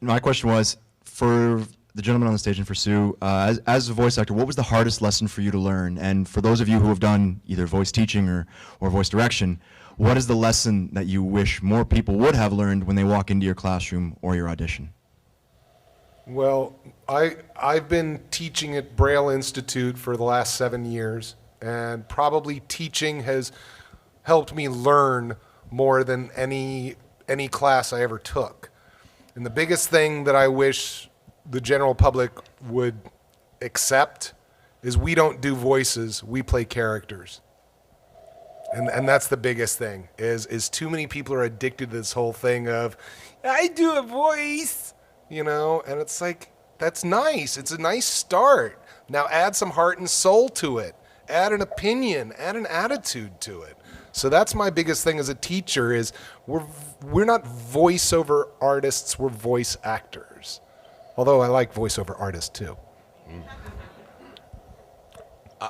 My question was, for the gentleman on the stage and for Sue, as a voice actor, what was the hardest lesson for you to learn? And for those of you who have done either voice teaching or voice direction, what is the lesson that you wish more people would have learned when they walk into your classroom or your audition? Well, I've been teaching at Braille Institute for the last 7 years, and probably teaching has helped me learn more than any class I ever took. And the biggest thing that I wish the general public would accept is we don't do voices, we play characters. And that's the biggest thing, is too many people are addicted to this whole thing of, I do a voice, you know, and it's like, that's nice. It's a nice start. Now add some heart and soul to it. Add an opinion, add an attitude to it. So that's my biggest thing as a teacher is we're not voiceover artists, we're voice actors. Although I like voiceover artists too.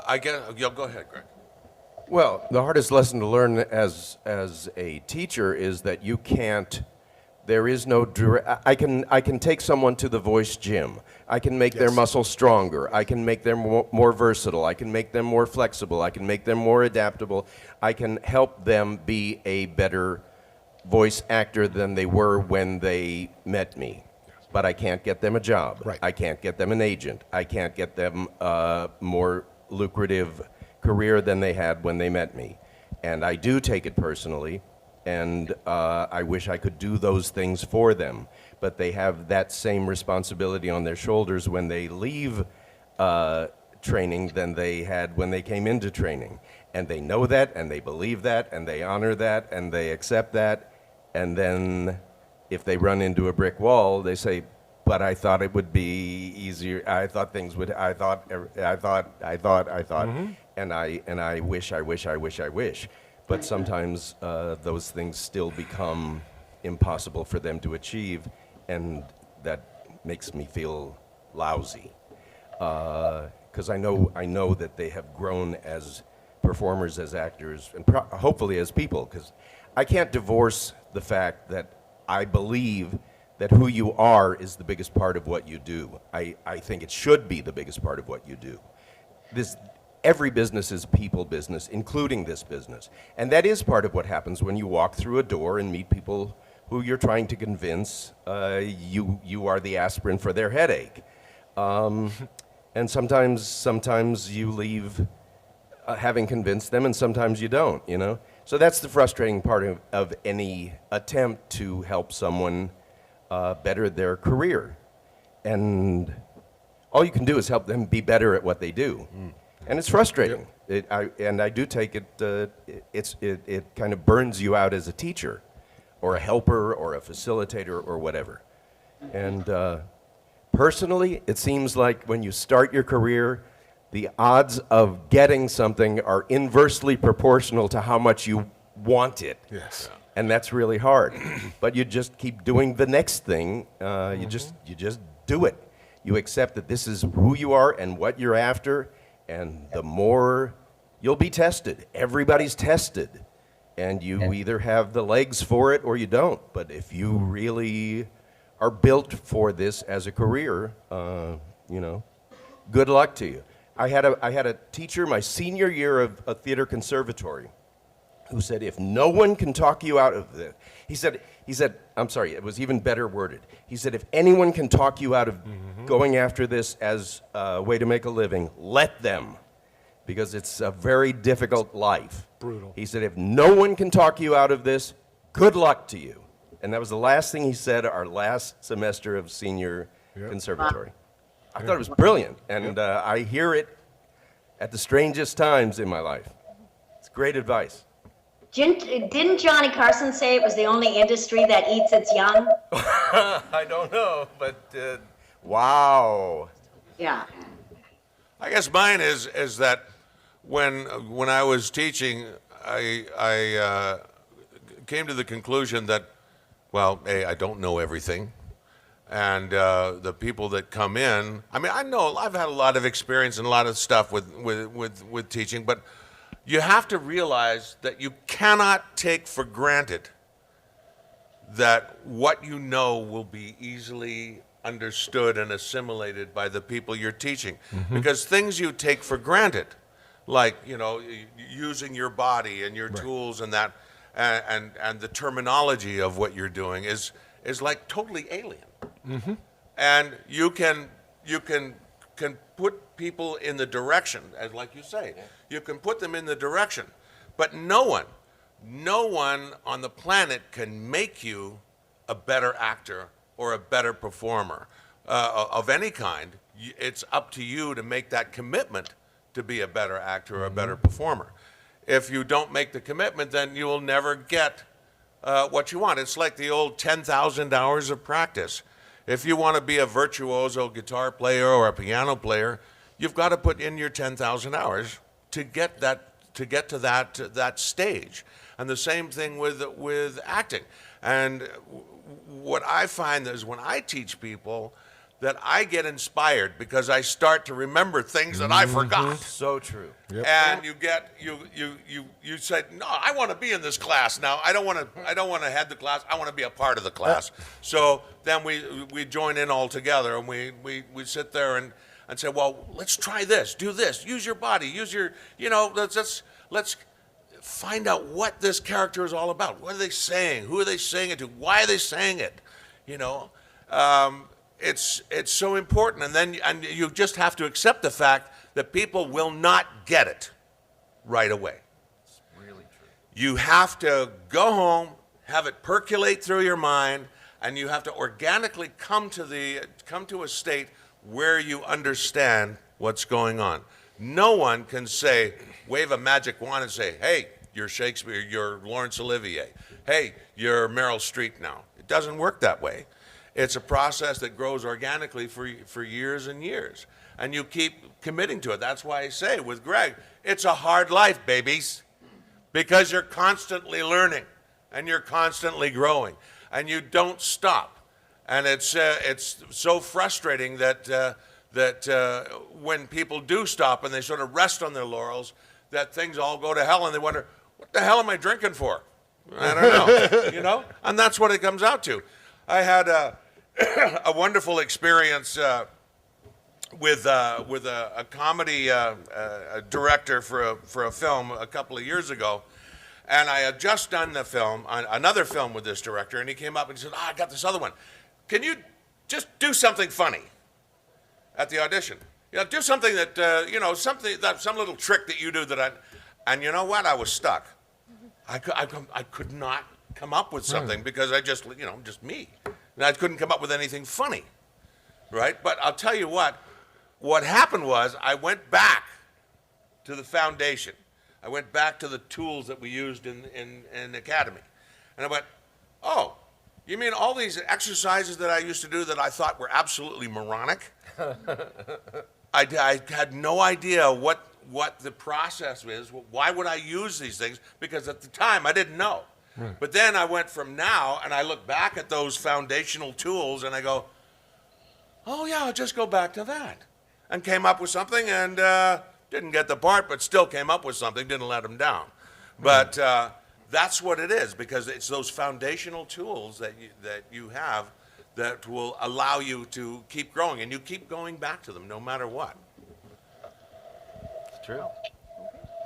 I get. Go ahead, Greg. Well, the hardest lesson to learn as a teacher is that you can't. There is no direct. I can take someone to the voice gym. I can make their muscles stronger. I can make them more versatile. I can make them more flexible. I can make them more adaptable. I can help them be a better voice actor than they were when they met me. But I can't get them a job. Right. I can't get them an agent. I can't get them a more lucrative career than they had when they met me. And I do take it personally, and I wish I could do those things for them. But they have that same responsibility on their shoulders when they leave training than they had when they came into training. And they know that, and they believe that, and they honor that, and they accept that. And then if they run into a brick wall, they say, but I thought it would be easier. I thought things would, I thought. Mm-hmm. And I wish. But sometimes those things still become impossible for them to achieve, and that makes me feel lousy. Because I know that they have grown as performers, as actors, and hopefully as people, because I can't divorce the fact that I believe that who you are is the biggest part of what you do. I think it should be the biggest part of what you do. Every business is people business, including this business. And that is part of what happens when you walk through a door and meet people who you're trying to convince you are the aspirin for their headache. And sometimes you leave having convinced them, and sometimes you don't, you know? So that's the frustrating part of any attempt to help someone better their career. And all you can do is help them be better at what they do. And it's frustrating. I do take it, it kind of burns you out as a teacher, or a helper, or a facilitator, or whatever. And personally, it seems like when you start your career, the odds of getting something are inversely proportional to how much you want it. Yes. And that's really hard. But you just keep doing the next thing. You just do it. You accept that this is who you are and what you're after, and the more you'll be tested. Everybody's tested. And you either have the legs for it or you don't. But if you really are built for this as a career, good luck to you. I had a teacher my senior year of a theater conservatory who said, if no one can talk you out of this, he said, I'm sorry, it was even better worded. He said, if anyone can talk you out of going after this as a way to make a living, let them, because it's a very difficult life. Brutal. He said, if no one can talk you out of this, good luck to you. And that was the last thing he said our last semester of senior conservatory. I thought it was brilliant, and I hear it at the strangest times in my life. It's great advice. Didn't Johnny Carson say it was the only industry that eats its young? I don't know, but wow. Yeah. I guess mine is that when I was teaching, I came to the conclusion that, well, A, I don't know everything. And the people that come in, I mean, I know I've had a lot of experience and a lot of stuff with teaching, but you have to realize that you cannot take for granted that what you know will be easily understood and assimilated by the people you're teaching. Because things you take for granted, like, you know, using your body and your tools and that, and the terminology of what you're doing is like totally alien. And you can put people in the direction, as like you say, you can put them in the direction, but no one on the planet can make you a better actor or a better performer of any kind. It's up to you to make that commitment to be a better actor or a better performer. If you don't make the commitment, then you will never get what you want. It's like the old 10,000 hours of practice. If you want to be a virtuoso guitar player or a piano player, you've got to put in your 10,000 hours to get to that stage. And the same thing with acting. And what I find is when I teach people, that I get inspired because I start to remember things that I forgot. So true. And you say, no, I want to be in this class now. I don't want to head the class. I want to be a part of the class. So then we join in all together, and we sit there and say, well, let's try this, do this, use your body, use your, let's find out what this character is all about. What are they saying? Who are they saying it to? Why are they saying it? It's so important, and you just have to accept the fact that people will not get it right away. It's really true. You have to go home, have it percolate through your mind, and you have to organically come to a state where you understand what's going on. No one can wave a magic wand and say, hey, you're Shakespeare, you're Laurence Olivier. Hey, you're Meryl Streep now. It doesn't work that way. It's a process that grows organically for years and years. And you keep committing to it. That's why I say with Gregg, it's a hard life, babies, because you're constantly learning and you're constantly growing and you don't stop. And it's so frustrating that when people do stop and they sort of rest on their laurels, that things all go to hell and they wonder, what the hell am I drinking for? I don't know, And that's what it comes out to. I had a wonderful experience with a comedy director for a film a couple of years ago, and I had just done another film with this director, and he came up and he said, I got this other one. Can you just do something funny at the audition? Do something that, some little trick that you do and you know what? I was stuck. I could not come up with something because I just me. And I couldn't come up with anything funny, right? But I'll tell you what happened was I went back to the foundation. I went back to the tools that we used in the academy. And I went, oh, you mean all these exercises that I used to do that I thought were absolutely moronic? I had no idea what the process is. Why would I use these things? Because at the time I didn't know. Right. But then I went from now and I look back at those foundational tools and I go, oh yeah, I'll just go back to that. And came up with something and didn't get the part, but still came up with something, didn't let them down. But that's what it is, because it's those foundational tools that you have that will allow you to keep growing, and you keep going back to them no matter what. It's true.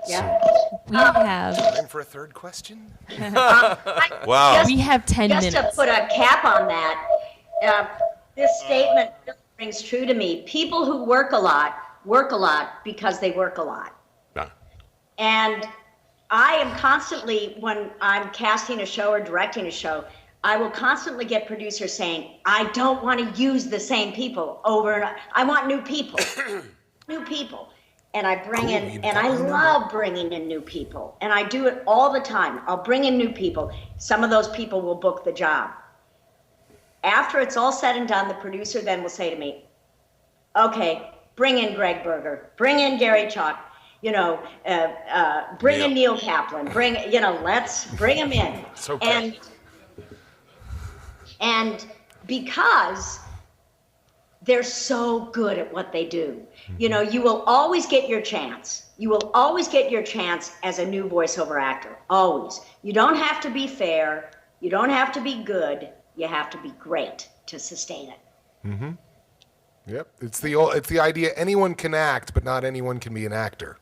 Yeah. We have Time for a third question? Wow. we have 10 Just minutes. to put a cap on that, this statement rings true to me. People who work a lot because they work a lot. Yeah. And I am constantly, when I'm casting a show or directing a show, I will constantly get producers saying, I don't want to use the same people over and over. I want new people. New people. And I bring in, and I love bringing in new people. And I do it all the time. I'll bring in new people. Some of those people will book the job. After it's all said and done, the producer then will say to me, okay, bring in Gregg Berger, bring in Garry Chalk, bring in Neil Kaplan, let's bring them in. So good. And because they're so good at what they do, you will always get your chance. You will always get your chance as a new voiceover actor, always. You don't have to be fair. You don't have to be good. You have to be great to sustain it. Yep. It's the idea anyone can act, but not anyone can be an actor.